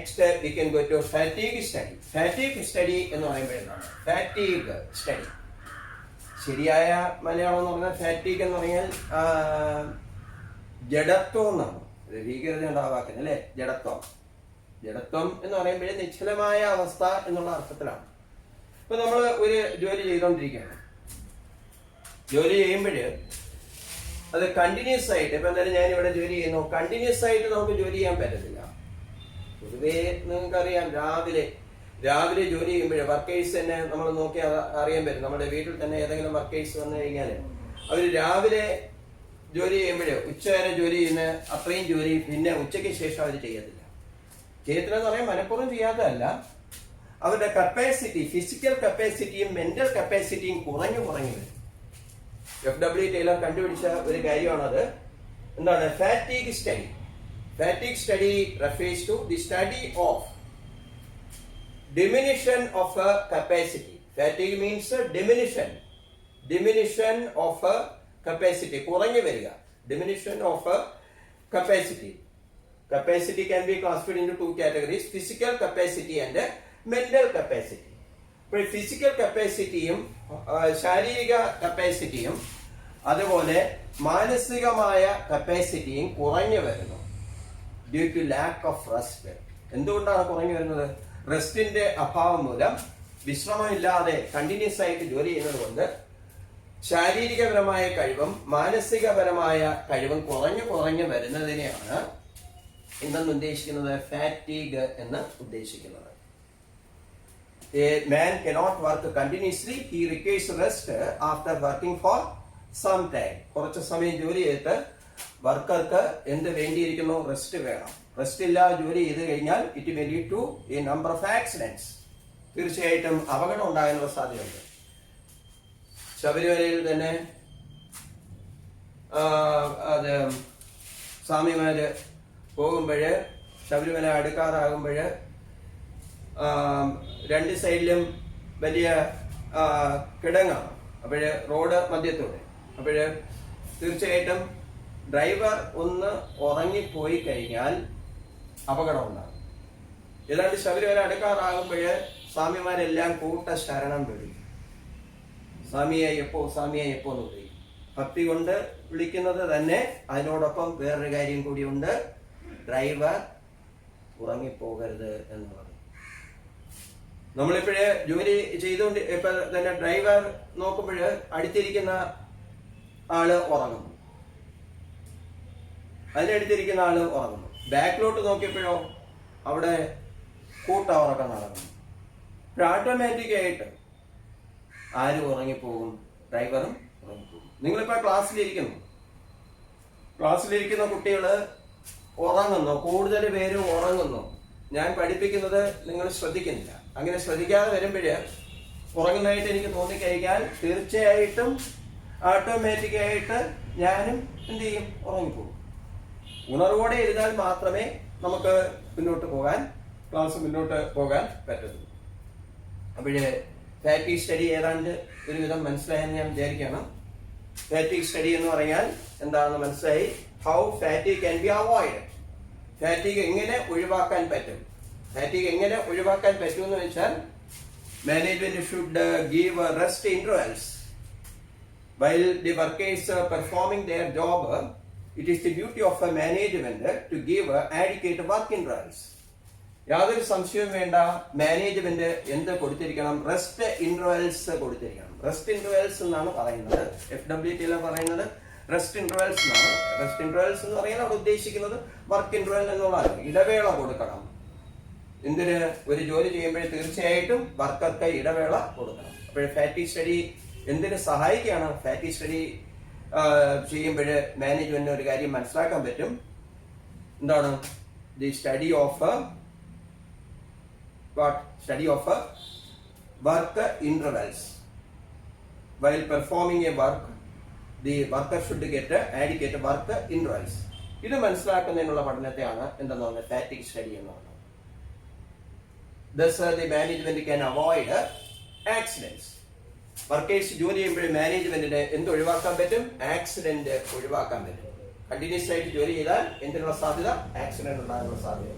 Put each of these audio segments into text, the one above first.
Next we can go to fatigue study. Fatigue study എന്ന് പറയുമ്പോൾ എന്താണ്? ഫാറ്റീഗ് സ്റ്റഡി ശരിയായ മലയാളം എന്ന് പറഞ്ഞാൽ ഫാറ്റീഗ് എന്ന് പറഞ്ഞാൽ ജഡത്വം എന്നാണ്. ഭീകരത ഉണ്ടാവാക്കുന്നത് അല്ലേ? ജഡത്വം. ജഡത്വം എന്ന് പറയുമ്പോഴേ നിശ്ചലമായ അവസ്ഥ എന്നുള്ള അർത്ഥത്തിലാണ്. ഇപ്പൊ നമ്മൾ ഒരു ജോലി ചെയ്തുകൊണ്ടിരിക്കുകയാണ്. ജോലി ചെയ്യുമ്പോൾ അത് കണ്ടിന്യൂസ് ആയിട്ട്, ഇപ്പൊ എന്തായാലും ഞാൻ ഇവിടെ ജോലി ചെയ്യുന്നു, കണ്ടിന്യൂസ് ആയിട്ട് നമുക്ക് ജോലി ചെയ്യാൻ പറ്റത്തില്ല. പൊതുവേ നിങ്ങൾക്കറിയാം, രാവിലെ ജോലി ചെയ്യുമ്പോൾ വർക്കേഴ്സ് തന്നെ നമ്മൾ നോക്കി അറിയാൻ പറ്റും. നമ്മുടെ വീട്ടിൽ തന്നെ ഏതെങ്കിലും വർക്കേഴ്സ് വന്നു കഴിഞ്ഞാൽ അവർ രാവിലെ ജോലി ചെയ്യുമ്പോൾ ഉച്ചവരെ ജോലി ചെയ്യുന്ന അത്രയും ജോലി പിന്നെ ഉച്ചയ്ക്ക് ശേഷം അവർ ചെയ്യത്തില്ല. ചെയ്യത്തില്ലെന്ന് പറയാൻ മനഃപൂർവ്വം ചെയ്യാത്തതല്ല, അവരുടെ കപ്പാസിറ്റി, ഫിസിക്കൽ കപ്പാസിറ്റിയും മെന്റൽ കപ്പാസിറ്റിയും കുറഞ്ഞു വരും. FW ടൈലർ കണ്ടുപിടിച്ച ഒരു കാര്യമാണത്. എന്താണ് fatigue study? Fatigue study refers to the study of diminution of a capacity. Fatigue means diminution of a capacity. കുറഞ്ഞു വരിക. Diminution of a capacity. Capacity can be classified into two categories: physical capacity and mental capacity. അപ്പോൾ physical കപ്പാസിറ്റിയും ശാരീരിക കപ്പാസിറ്റിയും അതുപോലെ മാനസികമായ കപ്പാസിറ്റിയും കുറഞ്ഞു വരുന്നു due to lack of rest. എന്തുകൊണ്ടാണ് കുറഞ്ഞു വരുന്നത്? റെസ്റ്റിന്റെ അഭാവം മൂലം, വിശ്രമമില്ലാതെ കണ്ടിന്യൂസ് ആയിട്ട് ജോലി ചെയ്യുന്നത് കൊണ്ട് ശാരീരികപരമായ കഴിവും മാനസികപരമായ കഴിവും കുറഞ്ഞു വരുന്നതിനെയാണ് എന്തെന്ന് ഉദ്ദേശിക്കുന്നത്? ഫാറ്റീഗ് എന്ന് ഉദ്ദേശിക്കുന്നത്. A man cannot work continuously. He requires rest after working for some time. കുറച്ച് സമയം ജോലി ചെയ്തിട്ട് വർക്കർക്ക് എന്ത് വേണ്ടിയിരിക്കുന്നു? റെസ്റ്റ് വേണം. റെസ്റ്റ് ഇല്ലാതെ ജോലി ചെയ്ത് കഴിഞ്ഞാൽ it may lead to a number of accidents. തീർച്ചയായിട്ടും അപകടം ഉണ്ടാകാനുള്ള സാധ്യതയുണ്ട്. ശബരിമലയിൽ തന്നെ അത് സ്വാമിമാര് പോകുമ്പോഴ്, ശബരിമല അടുക്കാറാകുമ്പോഴ് രണ്ട് സൈഡിലും വലിയ കിടങ്ങാണ്. അപ്പോഴ് റോഡ് മധ്യത്തൂടെ. അപ്പോഴ് തീർച്ചയായിട്ടും ഡ്രൈവർ ഒന്ന് ഉറങ്ങിപ്പോയി കഴിഞ്ഞാൽ അപകടം ഉണ്ടാകും. ഏതാണ്ട് ശബരിമല അടുക്കാറാകുമ്പോഴ് സ്വാമിമാരെല്ലാം കൂട്ട ശരണം വിളിക്കും. സ്വാമിയെ എപ്പോ എന്ന് വിളിക്കും. ഭക്തി കൊണ്ട് വിളിക്കുന്നത് തന്നെ. അതിനോടൊപ്പം വേറൊരു കാര്യം കൂടിയുണ്ട്, ഡ്രൈവർ ഉറങ്ങിപ്പോകരുത് എന്നുള്ളത്. നമ്മളിപ്പോഴേ ജോലി ചെയ്തുകൊണ്ട് ഇപ്പൊ തന്നെ ഡ്രൈവർ നോക്കുമ്പോഴ് അടുത്തിരിക്കുന്ന ആള് ഉറങ്ങുന്നു, അതിനടുത്തിരിക്കുന്ന ആള് ഉറങ്ങുന്നു. ബാക്കിലോട്ട് നോക്കിയപ്പോഴോ അവിടെ കൂട്ട ഉറക്കം നടക്കുന്നു. ഓട്ടോമാറ്റിക് ആയിട്ട് ആരും ഉറങ്ങിപ്പോകും? ഡ്രൈവറും ഉറങ്ങിപ്പോകും. നിങ്ങളിപ്പോ ക്ലാസ്സിലിരിക്കുന്ന കുട്ടികള് ഉറങ്ങുന്നു, കൂടുതൽ പേരും ഉറങ്ങുന്നു. ഞാൻ പഠിപ്പിക്കുന്നത് നിങ്ങൾ ശ്രദ്ധിക്കുന്നില്ല. അങ്ങനെ ശ്രദ്ധിക്കാതെ വരുമ്പോഴ് ഉറങ്ങുന്നതായിട്ട് എനിക്ക് തോന്നിക്കഴിഞ്ഞാൽ തീർച്ചയായിട്ടും ഓട്ടോമാറ്റിക്കായിട്ട് ഞാനും എന്ത് ചെയ്യും? ഉറങ്ങിപ്പോകും. ഉണർവോടെ ഇരുന്നാൽ മാത്രമേ നമുക്ക് ക്ലാസ് മുന്നോട്ട് പോകാൻ പറ്റുള്ളൂ. അപ്പോഴേ ഫാറ്റീഗ് സ്റ്റഡി ഏതാണ്ട് ഒരുവിധം മനസ്സിലായെന്ന് ഞാൻ വിചാരിക്കുകയാണ്. ഫാറ്റീഗ് സ്റ്റഡി എന്ന് പറഞ്ഞാൽ എന്താണെന്ന് മനസ്സിലായി. How fatigue can be avoided. Fatigue എങ്ങനെ ഒഴിവാക്കാൻ പറ്റും? എന്ന് വെച്ചാൽ management should give rest intervals while the workers are performing their job. It is the duty of a management to give adequate work intervals. യാതൊരു സംശയവും വേണ്ട, മാനേജ്മെന്റ് എന്ത് കൊടുത്തിരിക്കണം? റെസ്റ്റ് ഇന്റർവെൽസ് കൊടുത്തിരിക്കണം. റെസ്റ്റ് ഇന്റർവെൽസ് എന്നാണ് പറയുന്നത്. FW ടൈലർ പറയുന്നത് rest intervals എന്നാണ്. റെസ്റ്റ് ഇന്റർവെൽസ് എന്ന് പറയുന്നത് അവിടെ ഉദ്ദേശിക്കുന്നത് വർക്ക് ഇന്റർവെൽ എന്നുള്ളതാണ്. ഇടവേള കൊടുക്കണം. എന്തിന്? ഒരു ജോലി ചെയ്യുമ്പോൾ തീർച്ചയായിട്ടും വർക്കർക്ക് ഇടവേള കൊടുക്കണം. അപ്പോൾ ഫാറ്റീഗ് സ്റ്റഡി എന്തിന് സഹായിക്കുകയാണ്? ഫാറ്റീഗ് സ്റ്റഡി ചെയ്യുമ്പോൾ മാനേജ്മെന്റിന് ഒരു കാര്യം മനസ്സിലാക്കാൻ പറ്റും. എന്താണ്? The study of work intervals. While performing a work, the worker should get adequate work intervals. ഇത് മനസ്സിലാക്കുന്നതിനുള്ള പഠനത്തെയാണ് എന്തെന്ന് പറയുന്നത്? ഫാറ്റീഗ് സ്റ്റഡി എന്ന് പറയുന്നത്. Thus, the management can avoid accidents. Workers ജോലി ചെയ്യുമ്പോൾ മാനേജ്മെന്റിന് എന്ത് ഒഴിവാക്കാൻ പറ്റും? ആക്സിഡന്റ് ഒഴിവാക്കാൻ പറ്റും. കണ്ടിന്യൂസ് ആയിട്ട് ജോലി ചെയ്താൽ എന്തിനുള്ള സാധ്യത? ആക്സിഡന്റ് ഉണ്ടാകാനുള്ള സാധ്യത.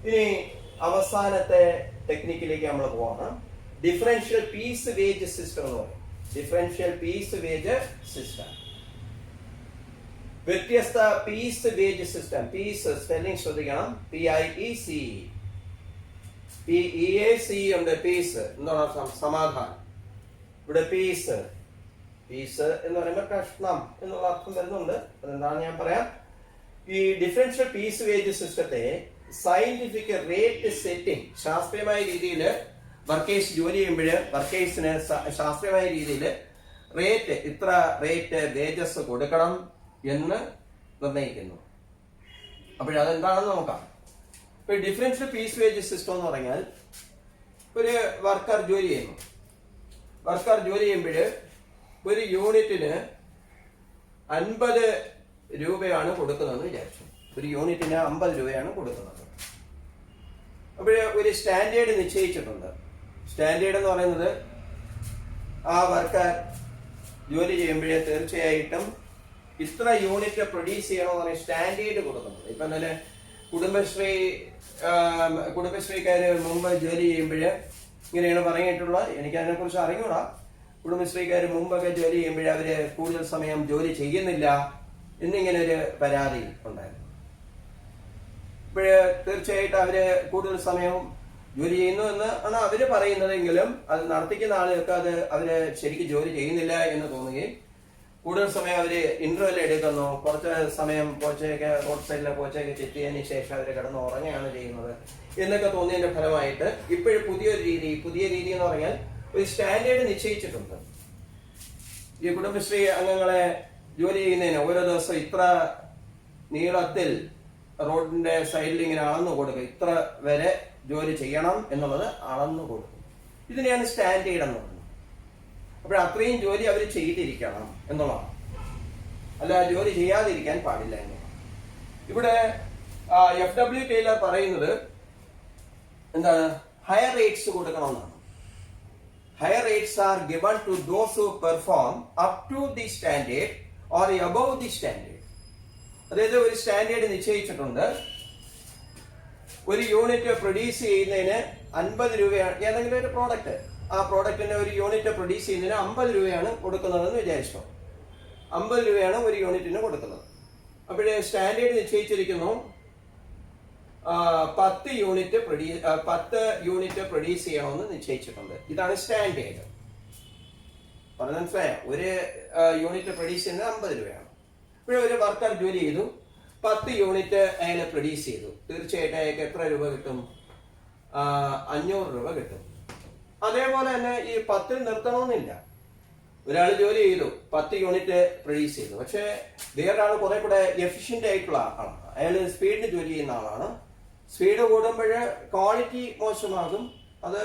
ഇനി അവസാനത്തെ ടെക്നിക്കിലേക്ക് നമ്മൾ പോകണം. ഡിഫറൻഷ്യൽ പീസ് വേജ് സിസ്റ്റം എന്ന് പറയും. Differential piece wage system. വ്യത്യസ്ത piece wage system. Piece spelling ശ്രദ്ധിക്കണം. PIEC. PEAC ഉണ്ട്. പീസ് എന്താണ്? സമാധാനം. ഇവിടെ പീസ് എന്ന് പറയുമ്പോൾ കഷ്ണം എന്നുള്ള അർത്ഥം വരുന്നുണ്ട്. അതെന്താണ് ഞാൻ പറയാം. ഈ ഡിഫറൻഷ്യൽ പീസ് വേജ് സിസ്റ്റത്തെ സയന്റിഫിക് റേറ്റ് സെറ്റിംഗ്, ശാസ്ത്രീയമായ രീതിയിൽ വർക്കേഴ്സ് ജോലി ചെയ്യുമ്പോൾ വർക്കേഴ്സിന് ശാസ്ത്രീയമായ രീതിയിൽ ഇത്ര റേറ്റ് വേജസ് കൊടുക്കണം എന്ന് നിർണ്ണയിക്കുന്നു. അതെന്താണെന്ന് നോക്കാം. ഇപ്പൊ ഡിഫറൻഷ്യൽ പീസ് വേജ് സിസ്റ്റം എന്ന് പറഞ്ഞാൽ ഒരു വർക്കർ ജോലി ചെയ്യുന്നു. വർക്കർ ജോലി ചെയ്യുമ്പോൾ ഒരു യൂണിറ്റിന് 50 രൂപയാണ് കൊടുക്കുന്നതെന്ന് വിചാരിച്ചു. ഒരു യൂണിറ്റിന് 50 രൂപയാണ് കൊടുക്കുന്നത്. അപ്പോൾ ഒരു സ്റ്റാൻഡേർഡ് നിശ്ചയിച്ചിട്ടുണ്ട്. സ്റ്റാൻഡേർഡ് എന്ന് പറയുന്നത് ആ വർക്കർ ജോലി ചെയ്യുമ്പോഴേ തീർച്ചയായിട്ടും ഇത്ര യൂണിറ്റ് പ്രൊഡ്യൂസ് ചെയ്യണമെന്ന് പറഞ്ഞ സ്റ്റാൻഡേർഡ് കൊടുക്കുന്നുണ്ട്. ഇപ്പം തന്നെ കുടുംബശ്രീക്കാര് മുമ്പ് ജോലി ചെയ്യുമ്പോൾ ഇങ്ങനെയാണ് പറഞ്ഞിട്ടുള്ളത്. എനിക്ക് അതിനെക്കുറിച്ച് അറിഞ്ഞൂടാ. കുടുംബശ്രീക്കാര് മുമ്പൊക്കെ ജോലി ചെയ്യുമ്പോൾ അവര് കൂടുതൽ സമയം ജോലി ചെയ്യുന്നില്ല എന്നിങ്ങനെ ഒരു പരാതി ഉണ്ടായിരുന്നു. തീർച്ചയായിട്ടും അവര് കൂടുതൽ സമയം ജോലി ചെയ്യുന്നു എന്ന് ആണ് അവര് പറയുന്നതെങ്കിലും അത് നടത്തിക്കുന്ന ആളുകൾക്ക് അവര് ശരിക്കും ജോലി ചെയ്യുന്നില്ല എന്ന് തോന്നുകയും കൂടുതൽ സമയം അവര് ഇന്റർവെൽ എടുക്കുന്നു. കുറച്ച് സമയം പോച്ചയൊക്കെ റോഡ് സൈഡിലെ പോച്ചയൊക്കെ ചെത്തിയതിന് ശേഷം അവര് കിടന്ന് ഉറങ്ങുകയാണ് ചെയ്യുന്നത് എന്നൊക്കെ തോന്നിയതിന്റെ ഫലമായിട്ട് ഇപ്പോഴും പുതിയ രീതി എന്ന് പറഞ്ഞാൽ ഒരു സ്റ്റാൻഡേർഡ് നിശ്ചയിച്ചിട്ടുണ്ട്. ഈ കുടുംബശ്രീ അംഗങ്ങളെ ജോലി ചെയ്യുന്നതിന് ഓരോ ദിവസം ഇത്ര നീളത്തിൽ റോഡിന്റെ സൈഡിൽ ഇങ്ങനെ അളന്നു കൊടുക്കുക, ഇത്ര വരെ ജോലി ചെയ്യണം എന്നുള്ളത് അളന്നു കൊടുക്കും. ഇതിനെയാണ് സ്റ്റാൻഡേർഡ് എന്ന് പറയുന്നത്. അപ്പോൾ അത്രയും ജോലി അവർ ചെയ്തിരിക്കണം എന്നുള്ളതാണ്, അല്ല ജോലി ചെയ്യാതിരിക്കാൻ പാടില്ല എന്നുള്ളതാണ്. ഇവിടെ FW ടൈലർ പറയുന്നത് എന്താണ്? ഹയർ റേറ്റ്സ് കൊടുക്കണമെന്നാണ്. Higher rates are given to those who perform up to the standard or above the standard. അതായത് ഒരു സ്റ്റാൻഡേർഡ് നിശ്ചയിച്ചിട്ടുണ്ട്. ഒരു യൂണിറ്റ് പ്രൊഡ്യൂസ് ചെയ്യുന്നതിന് 50 രൂപയാണ് ഏതെങ്കിലും ഒരു പ്രോഡക്റ്റ്. ആ പ്രോഡക്റ്റിന്റെ ഒരു യൂണിറ്റ് പ്രൊഡ്യൂസ് ചെയ്യുന്നതിന് 50 രൂപയാണ് കൊടുക്കുന്നതെന്ന് വിചാരിച്ചോ. 50 രൂപയാണ് ഒരു യൂണിറ്റിന് കൊടുക്കുന്നത്. അപ്പോഴേ സ്റ്റാൻഡേർഡ് നിശ്ചയിച്ചിരിക്കുന്നു 10 യൂണിറ്റ് പ്രൊഡ്യൂസ് ചെയ്യണമെന്ന് നിശ്ചയിച്ചിട്ടുണ്ട്. ഇതാണ് സ്റ്റാൻഡേർഡ്. പറഞ്ഞ മനസ്സിലായോ? ഒരു യൂണിറ്റ് പ്രൊഡ്യൂസ് ചെയ്യുന്നത് 50 രൂപയാണ്. ഇവിടെ ഒരു വർക്കർ ജോലി ചെയ്തു, 10 യൂണിറ്റ് അയാൾ പ്രൊഡ്യൂസ് ചെയ്തു. തീർച്ചയായിട്ടും അയാൾക്ക് എത്ര രൂപ കിട്ടും? 500 രൂപ കിട്ടും. അതേപോലെ തന്നെ ഈ 10 നിർത്തണമെന്നില്ല. ഒരാൾ ജോലി ചെയ്തു, 10 യൂണിറ്റ് പ്രൊഡ്യൂസ് ചെയ്തു. പക്ഷെ വേറൊരാൾ കുറെ കൂടെ എഫിഷ്യന്റ് ആയിട്ടുള്ള ആളാണ്. അയാൾ സ്പീഡിന് ജോലി ചെയ്യുന്ന ആളാണ്. സ്പീഡ് കൂടുമ്പോൾ ക്വാളിറ്റി മോശമാകും. അത്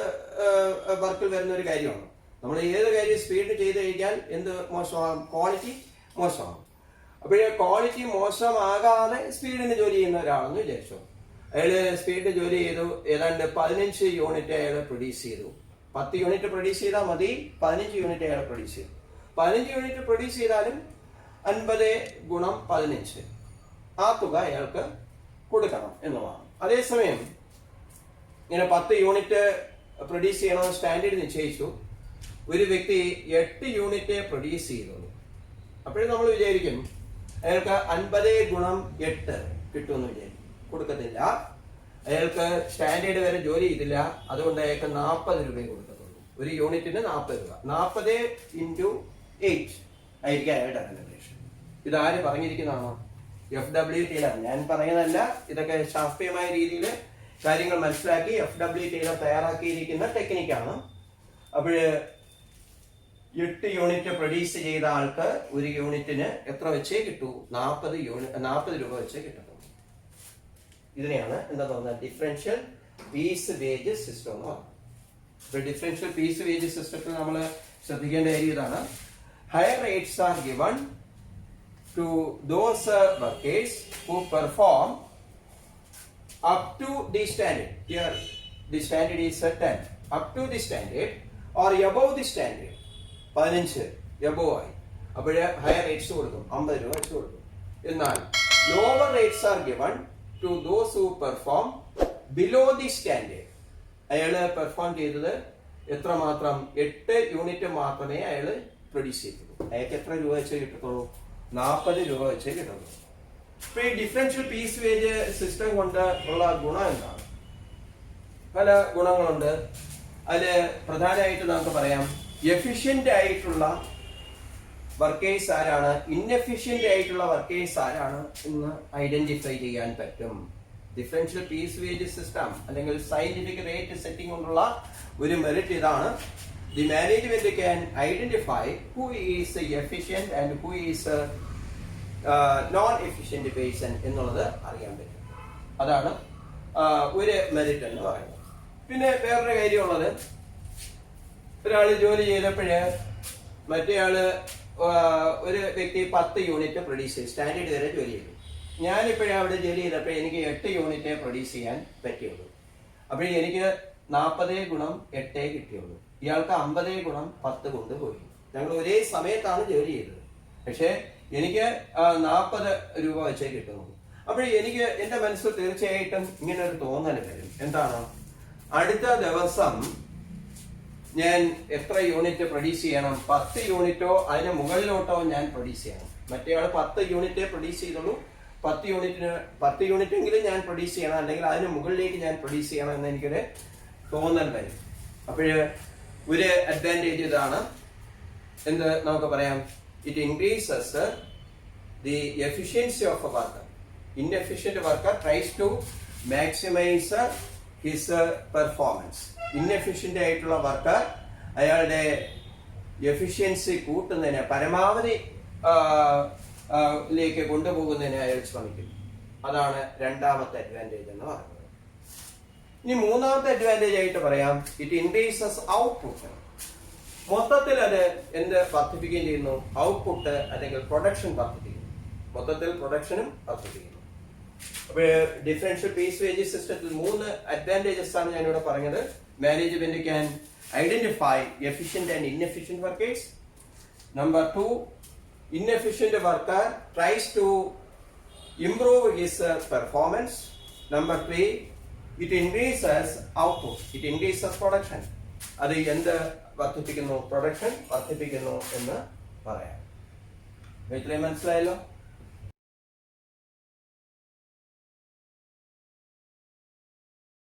വർക്കിൽ വരുന്ന ഒരു കാര്യമാണ്. നമ്മൾ ഏത് കാര്യം സ്പീഡ് ചെയ്ത് കഴിഞ്ഞാൽ എന്ത് മോശമാകും? ക്വാളിറ്റി മോശമാകും. അപ്പോഴേ ക്വാളിറ്റി മോശമാകാതെ സ്പീഡിന് ജോലി ചെയ്യുന്ന ഒരാളെന്ന് വിചാരിച്ചു. അയാൾ സ്പീഡിന് ജോലി ചെയ്തു, ഏതാണ്ട് 15 യൂണിറ്റ് അയാൾ പ്രൊഡ്യൂസ് ചെയ്തു. 10 യൂണിറ്റ് പ്രൊഡ്യൂസ് ചെയ്താൽ മതി, 15 യൂണിറ്റ് അയാൾ പ്രൊഡ്യൂസ് ചെയ്തു. 15 യൂണിറ്റ് പ്രൊഡ്യൂസ് ചെയ്താലും 50 ഗുണം 15 ആ തുക അയാൾക്ക് കൊടുക്കണം എന്നുള്ളതാണ്. അതേസമയം ഇങ്ങനെ 10 യൂണിറ്റ് പ്രൊഡ്യൂസ് ചെയ്യണമെന്ന് സ്റ്റാൻഡേർഡ് നിശ്ചയിച്ചു. ഒരു വ്യക്തി 8 യൂണിറ്റ് പ്രൊഡ്യൂസ് ചെയ്തു. അപ്പോഴും നമ്മൾ വിചാരിക്കും അയാൾക്ക് 50 ഗുണം 8 കിട്ടുമെന്ന് വിചാരിക്കും. കൊടുക്കത്തില്ല. അയാൾക്ക് സ്റ്റാൻഡേർഡ് വരെ ജോലി ചെയ്തില്ല. അതുകൊണ്ട് അയാൾക്ക് 40 രൂപയെ കൊടുക്കത്തുള്ളൂ. ഒരു യൂണിറ്റിന് 40 രൂപ. 40 × 8 ആയിരിക്കും അയാളുടെ റെമ്യൂണറേഷൻ. ഇതാര് പറഞ്ഞിരിക്കുന്നതാണോ? FW Taylor. ഞാൻ പറയുന്നതല്ല, ഇതൊക്കെ ശാസ്ത്രീയമായ രീതിയിൽ കാര്യങ്ങൾ മനസ്സിലാക്കി FW ടൈലർ തയ്യാറാക്കിയിരിക്കുന്ന ടെക്നിക്കാണ്. അപ്പോൾ 8 യൂണിറ്റ് പ്രൊഡ്യൂസ് ചെയ്ത ആൾക്ക് ഒരു യൂണിറ്റിന് എത്ര വെച്ചേ കിട്ടൂ? 40 രൂപ വെച്ചേ കിട്ടുള്ളൂ. ഇതിനെയാണ് എന്താ പറയുന്നത്? ഡിഫറൻഷ്യൽ പീസ് വേജ് സിസ്റ്റം എന്ന് പറയുന്നത്. ഇപ്പൊ ഡിഫറൻഷ്യൽ പീസ് വേജ് സിസ്റ്റത്തിൽ നമ്മൾ ശ്രദ്ധിക്കേണ്ട കാര്യം ഇതാണ്. Higher rates are given to those workers who perform up to the standard. Here the standard is 10. Up to the standard or above the standard. 15 above ആയി. അപ്പോഴേ ഹയർ റേറ്റ്സ് കൊടുക്കും, 50 രൂപ വെച്ച് കൊടുക്കും. എന്നാൽ lower rates are given to those who perform below the standard അയാൾ perform ചെയ്തത് എത്രമാത്രം 8 യൂണിറ്റ് മാത്രമേ അയാൾ പ്രൊഡ്യൂസ് ചെയ്തുള്ളൂ. അയാൾക്ക് എത്ര രൂപ വെച്ചേ കിട്ടത്തുള്ളൂ? 40 രൂപ വെച്ചേ കിട്ടത്തുള്ളൂ. ഇപ്പൊ ഈ ഡിഫറൻഷ്യൽ പീസ് വേജ് സിസ്റ്റം കൊണ്ട് ഉള്ള ഗുണം എന്താണ്? പല ഗുണങ്ങളുണ്ട്. അതില് പ്രധാനമായിട്ട് നമുക്ക് പറയാം, എഫിഷ്യന്റ് ആയിട്ടുള്ള വർക്കേഴ്സ് ആരാണ്, ഇൻഎഫിഷ്യന്റ് ആയിട്ടുള്ള വർക്കേഴ്സ് ആരാണ് എന്ന് ഐഡന്റിഫൈ ചെയ്യാൻ പറ്റും. ഡിഫറൻഷ്യൽ പീസ് വേജ് സിസ്റ്റം അല്ലെങ്കിൽ സയന്റിഫിക് റേറ്റ് സെറ്റിംഗ് കൊണ്ടുള്ള ഒരു മെറിറ്റ് ഇതാണ്. The management can identify who is efficient and who is known efficient person എന്നുള്ളത് അറിയാൻ പറ്റും. അതാണ് ഒരു മെറിറ്റ് എന്ന് പറയുന്നത്. പിന്നെ വേറൊരു കാര്യമുള്ളത്, ഒരാള് ജോലി ചെയ്തപ്പോഴ് മറ്റേയാള് ഒരു വ്യക്തി 10 യൂണിറ്റ് പ്രൊഡ്യൂസ് ചെയ്യും, സ്റ്റാൻഡേർഡ് വരെ ജോലി ചെയ്തു. ഞാനിപ്പോഴും അവിടെ ജോലി ചെയ്തപ്പോൾ എനിക്ക് 8 യൂണിറ്റ് പ്രൊഡ്യൂസ് ചെയ്യാൻ പറ്റിയുള്ളൂ. അപ്പോൾ എനിക്ക് 40 ഗുണം 8 കിട്ടിയുള്ളൂ. ഇയാൾക്ക് 50 ഗുണം 10 കൊണ്ട് പോയി. ഞങ്ങൾ ഒരേ സമയത്താണ് ജോലി ചെയ്തത്, പക്ഷെ എനിക്ക് 40 രൂപ വെച്ചേ കിട്ടുന്നു. അപ്പോൾ എനിക്ക് എന്റെ മനസ്സിൽ തീർച്ചയായിട്ടും ഇങ്ങനെ ഒരു തോന്നൽ വരും. എന്താണ്? അടുത്ത ദിവസം ഞാൻ എത്ര യൂണിറ്റ് പ്രൊഡ്യൂസ് ചെയ്യണം? 10 യൂണിറ്റോ അതിന് മുകളിലോട്ടോ ഞാൻ പ്രൊഡ്യൂസ് ചെയ്യണം. മറ്റേയാൾ 10 യൂണിറ്റേ പ്രൊഡ്യൂസ് ചെയ്തുള്ളൂ. 10 യൂണിറ്റ് എങ്കിലും ഞാൻ പ്രൊഡ്യൂസ് ചെയ്യണം, അല്ലെങ്കിൽ അതിന് മുകളിലേക്ക് ഞാൻ പ്രൊഡ്യൂസ് ചെയ്യണം എന്ന് എനിക്കൊരു തോന്നൽ വരും. അപ്പോഴ് ഒരു അഡ്വാൻറ്റേജ് ഇതാണ്. എന്ത് നമുക്ക് പറയാം? It increases the efficiency of a worker. Inefficient worker tries to maximise his performance. Inefficient ആയിട്ടുള്ള വർക്കർ അയാളുടെ എഫിഷ്യൻസി കൂട്ടുന്നതിന്, പരമാവധി ലേക്ക് കൊണ്ടുപോകുന്നതിന് അയാൾ ശ്രമിക്കും. അതാണ് രണ്ടാമത്തെ അഡ്വാൻറ്റേജ് എന്ന് പറയുന്നത്. ഇനി മൂന്നാമത്തെ അഡ്വാൻറ്റേജ് ആയിട്ട് പറയാം, ഇറ്റ് ഇൻക്രീസസ് ഔട്ട്പുട്ട്. മൊത്തത്തിൽ അത് എന്ത് വർദ്ധിപ്പിക്കുകയും ചെയ്യുന്നു? ഔട്ട്പുട്ട് അല്ലെങ്കിൽ പ്രൊഡക്ഷൻ വർദ്ധിപ്പിക്കുന്നു. മൊത്തത്തിൽ പ്രൊഡക്ഷനും വർദ്ധിപ്പിക്കുന്നു. അപ്പോൾ ഡിഫറൻഷ്യൽ പീസ് വേജസ് സിസ്റ്റത്തിൽ 3 അഡ്വാൻറ്റേജസ് ആണ് ഞാനിവിടെ പറഞ്ഞത്. Management can identify efficient and inefficient workers. Number 2, inefficient worker tries to improve his performance. Number 3, it increases output, it increases production. അത് എന്ത് വർദ്ധിപ്പിക്കുന്നു? പ്രൊഡക്ഷൻ വർദ്ധിപ്പിക്കുന്നു എന്ന് പറയാം. ഇത്രയും മനസ്സിലായല്ലോ.